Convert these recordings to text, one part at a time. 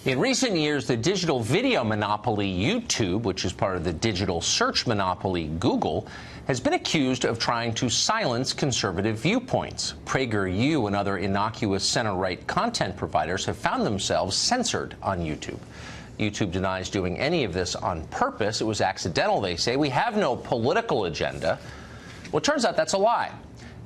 In recent years, the digital video monopoly YouTube, which is part of the digital search monopoly Google, has been accused of trying to silence conservative viewpoints. PragerU and other innocuous center-right content providers have found themselves censored on YouTube. YouTube denies doing any of this on purpose. It was accidental, they say. We have no political agenda. Well, it turns out that's a lie.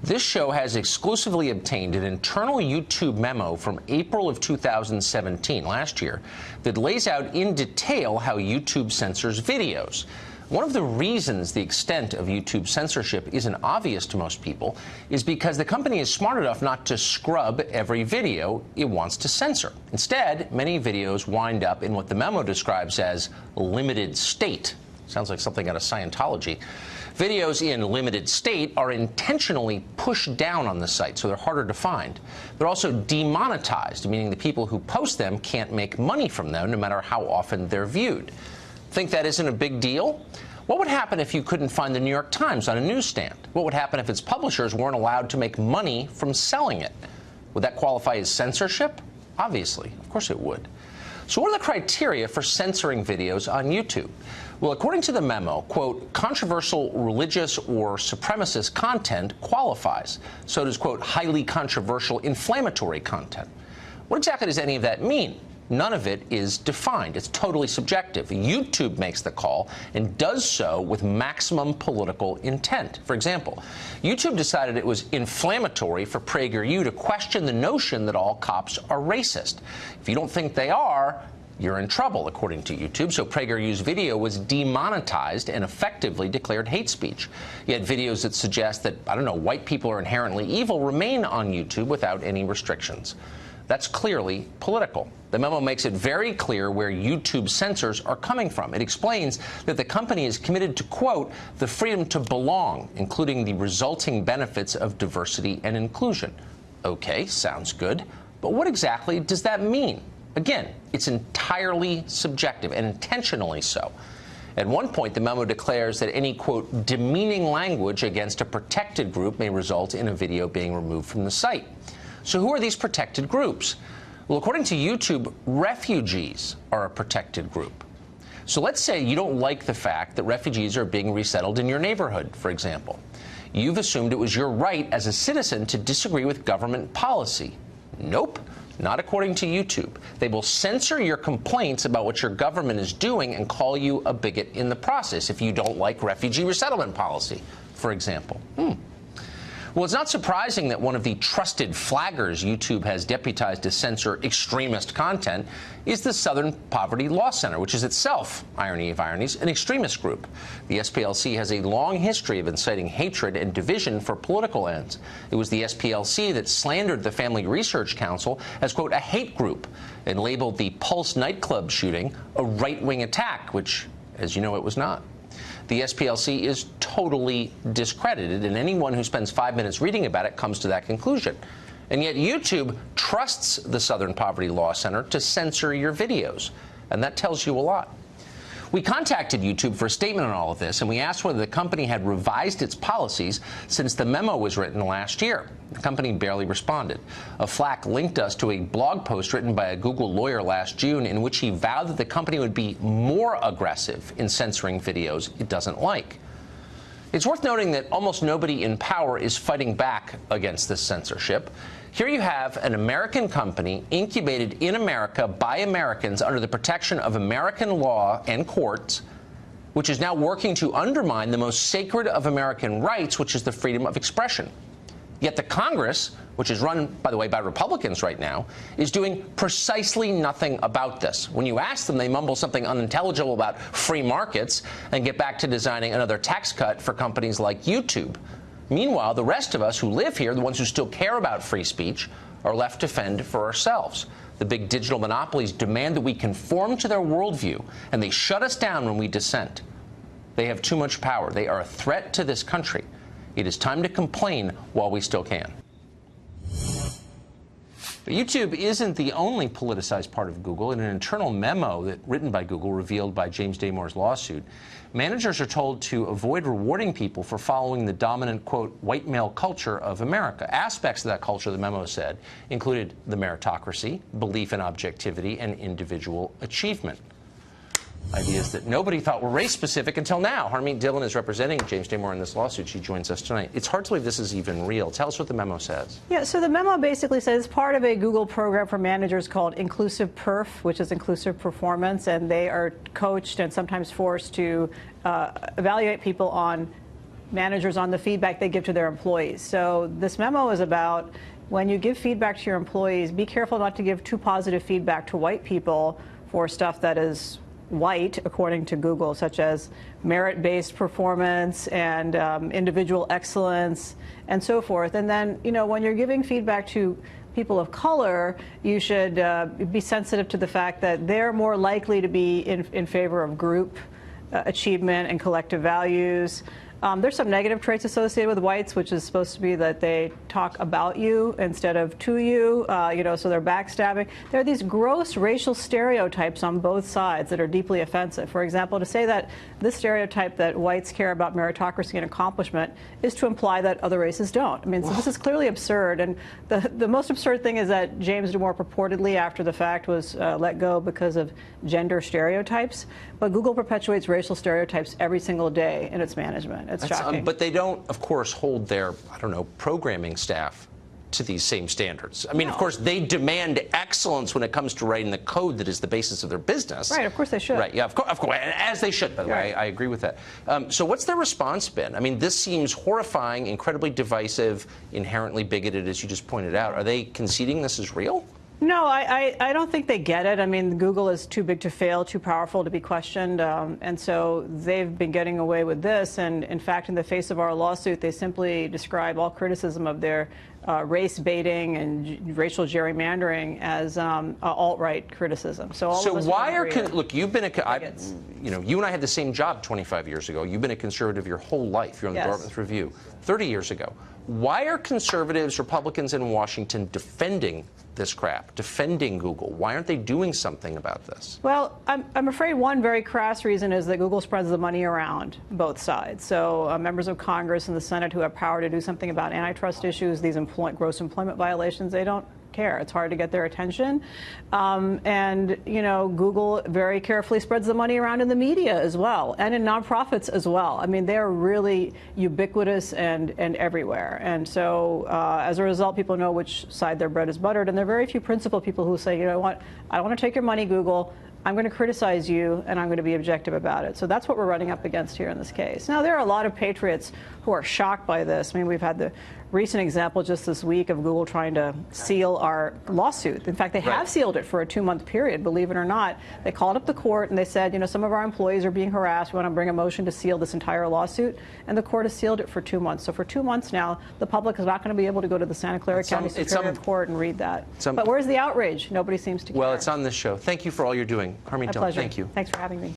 This show has exclusively obtained an internal YouTube memo from April of 2017, last year, that lays out in detail how YouTube censors videos. One of the reasons the extent of YouTube censorship isn't obvious to most people is because the company is smart enough not to scrub every video it wants to censor. Instead, many videos wind up in what the memo describes as limited state. Sounds like something out of Scientology. Videos in limited state are intentionally pushed down on the site, so they're harder to find. They're also demonetized, meaning the people who post them can't make money from them, no matter how often they're viewed. Think that isn't a big deal? What would happen if you couldn't find the New York Times on a newsstand? What would happen if its publishers weren't allowed to make money from selling it? Would that qualify as censorship? Obviously, of course it would. So what are the criteria for censoring videos on YouTube? Well, according to the memo, quote, controversial religious or supremacist content qualifies. So does, quote, highly controversial inflammatory content. What exactly does any of that mean? None of it is defined. It's totally subjective. YouTube makes the call and does so with maximum political intent. For example, YouTube decided it was inflammatory for PragerU to question the notion that all cops are racist. If you don't think they are, you're in trouble, according to YouTube. So PragerU's video was demonetized and effectively declared hate speech. Yet videos that suggest that, I don't know, white people are inherently evil remain on YouTube without any restrictions. That's clearly political. The memo makes it very clear where YouTube censors are coming from. It explains that the company is committed to, quote, the freedom to belong, including the resulting benefits of diversity and inclusion. Okay, sounds good. But what exactly does that mean? Again, it's entirely subjective, and intentionally so. At one point, the memo declares that any, quote, demeaning language against a protected group may result in a video being removed from the site. So who are these protected groups? Well, according to YouTube, refugees are a protected group. So let's say you don't like the fact that refugees are being resettled in your neighborhood, for example. You've assumed it was your right as a citizen to disagree with government policy. Nope, not according to YouTube. They will censor your complaints about what your government is doing and call you a bigot in the process if you don't like refugee resettlement policy, for example. Well, it's not surprising that one of the trusted flaggers YouTube has deputized to censor extremist content is the Southern Poverty Law Center, which is itself, irony of ironies, an extremist group. The SPLC has a long history of inciting hatred and division for political ends. It was the SPLC that slandered the Family Research Council as, quote, a hate group, and labeled the Pulse nightclub shooting a right-wing attack, which, as you know, it was not. The SPLC is totally discredited, and anyone who spends 5 minutes reading about it comes to that conclusion. And yet YouTube trusts the Southern Poverty Law Center to censor your videos, and that tells you a lot. We contacted YouTube for a statement on all of this, and we asked whether the company had revised its policies since the memo was written last year. The company barely responded. A flack linked us to a blog post written by a Google lawyer last June in which he vowed that the company would be more aggressive in censoring videos it doesn't like. It's worth noting that almost nobody in power is fighting back against this censorship. Here you have an American company incubated in America by Americans under the protection of American law and courts, which is now working to undermine the most sacred of American rights, which is the freedom of expression. Yet the Congress, which is run, by the way, by Republicans right now, is doing precisely nothing about this. When you ask them, they mumble something unintelligible about free markets and get back to designing another tax cut for companies like YouTube. Meanwhile, the rest of us who live here, the ones who still care about free speech, are left to fend for ourselves. The big digital monopolies demand that we conform to their worldview, and they shut us down when we dissent. They have too much power. They are a threat to this country. It is time to complain while we still can. But YouTube isn't the only politicized part of Google. In an internal memo written by Google, revealed by James Damore's lawsuit, managers are told to avoid rewarding people for following the dominant, quote, white male culture of America. Aspects of that culture, the memo said, included the meritocracy, belief in objectivity, and individual achievement. Ideas that nobody thought were race-specific until now. Harmeet Dillon is representing James Damore in this lawsuit. She joins us tonight. It's hard to believe this is even real. Tell us what the memo says. Yeah, so the memo basically says part of a Google program for managers called Inclusive Perf, which is inclusive performance, and they are coached and sometimes forced to evaluate people on managers on the feedback they give to their employees. So this memo is about when you give feedback to your employees, be careful not to give too positive feedback to white people for stuff that is white, according to Google, such as merit-based performance and individual excellence and so forth. And then, you know, when you're giving feedback to people of color, you should be sensitive to the fact that they're more likely to be in favor of group achievement and collective values. There's some negative traits associated with whites, which is supposed to be that they talk about you instead of to you, you know, so they're backstabbing. There are these gross racial stereotypes on both sides that are deeply offensive. For example, to say that this stereotype that whites care about meritocracy and accomplishment is to imply that other races don't. I mean, so this is clearly absurd. And the most absurd thing is that James Damore purportedly, after the fact, was let go because of gender stereotypes. But Google perpetuates racial stereotypes every single day in its management. It's shocking. But they don't, of course, hold their, I don't know, programming staff to these same standards. I mean, of course, they demand excellence when it comes to writing the code that is the basis of their business. Right, of course they should. Right, yeah, of course, as they should, by the way. I agree with that. So what's their response been? I mean, this seems horrifying, incredibly divisive, inherently bigoted, as you just pointed out. Are they conceding this is real? No, I don't think they get it. I mean, Google is too big to fail, too powerful to be questioned, and so they've been getting away with this. And in fact, in the face of our lawsuit, they simply describe all criticism of their race baiting and racial gerrymandering as alt-right criticism. So all of us why are look? You've been you know, you and I had the same job 25 years ago. You've been a conservative your whole life. You're on the Dartmouth Review 30 years ago. Why are conservatives, Republicans in Washington defending this crap, defending Google? Why aren't they doing something about this? Well, I'm afraid one very crass reason is that Google spreads the money around both sides. So members of Congress and the Senate who have power to do something about antitrust issues, these gross employment violations, they don't care. It's hard to get their attention. And, you know, Google very carefully spreads the money around in the media as well, and in nonprofits as well. I mean, they're really ubiquitous and everywhere. And so as a result, people know which side their bread is buttered. And there are very few principled people who say, you know what, I don't want to take your money, Google. I'm going to criticize you, and I'm going to be objective about it. So that's what we're running up against here in this case. Now, there are a lot of patriots who are shocked by this. I mean, we've had the recent example just this week of Google trying to seal our lawsuit. In fact, they have sealed it for a 2-month period, believe it or not. They called up the court and they said, you know, some of our employees are being harassed. We want to bring a motion to seal this entire lawsuit. And the court has sealed it for 2 months. So for 2 months now, the public is not going to be able to go to the Santa Clara County Superior Court and read that. But where's the outrage? Nobody seems to care. Well, it's on this show. Thank you for all you're doing. Harmeet Dillon, thank you. Thanks for having me.